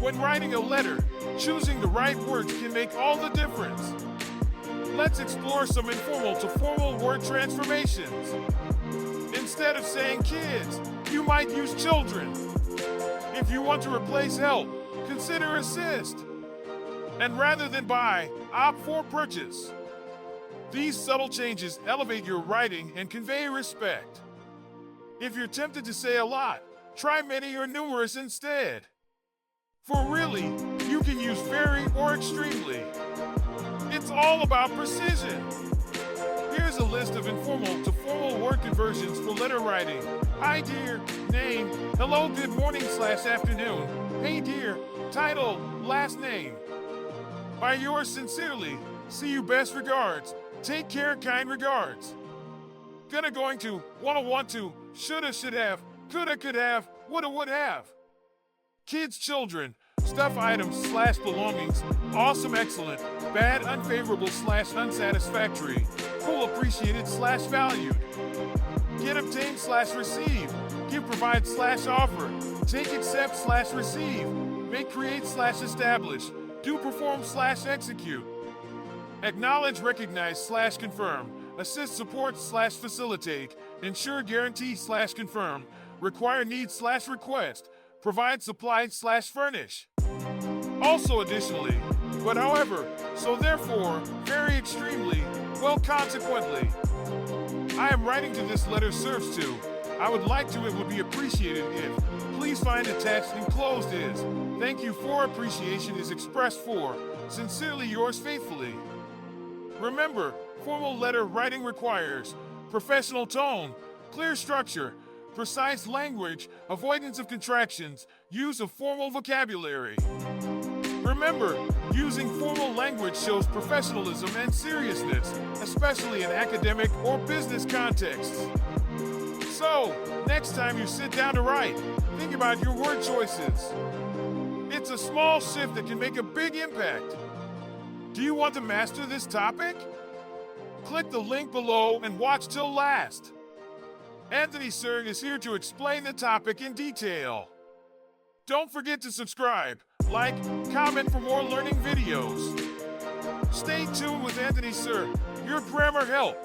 When writing a letter, choosing the right words can make all the difference. Let's explore some informal to formal word transformations. Instead of saying kids, you might use children. If you want to replace help, consider assist. And rather than buy, opt for purchase. These subtle changes elevate your writing and convey respect. If you're tempted to say a lot, try many or numerous instead. For really, you can use very or extremely. It's all about precision. Here's a list of informal to formal word conversions for letter writing. Hi dear, name, hello good morning / afternoon, hey dear, title, last name. By yours sincerely, see you best regards, take care kind regards. Gonna going to, wanna want to, shoulda should have, coulda could have, woulda would have. Kids children, stuff items / belongings, awesome excellent, bad unfavorable / unsatisfactory, full appreciated / valued. Get obtain / receive, give provide / offer, take accept / receive, make create / establish, do perform / execute. Acknowledge recognize / confirm, assist support / facilitate, ensure guarantee / confirm, require need / request, provide supply / furnish. Also additionally, but however, so therefore, very extremely, well consequently. I am writing to this letter serves to. I would like to, it would be appreciated if. Please find attached enclosed is. Thank you for appreciation is expressed for. Sincerely yours faithfully. Remember, formal letter writing requires professional tone, clear structure, precise language, avoidance of contractions, use of formal vocabulary. Remember, using formal language shows professionalism and seriousness, especially in academic or business contexts. So, next time you sit down to write, think about your word choices. It's a small shift that can make a big impact. Do you want to master this topic? Click the link below and watch till last. Anthony Sir is here to explain the topic in detail. Don't forget to subscribe, like, comment for more learning videos. Stay tuned with Anthony Sir, your grammar help.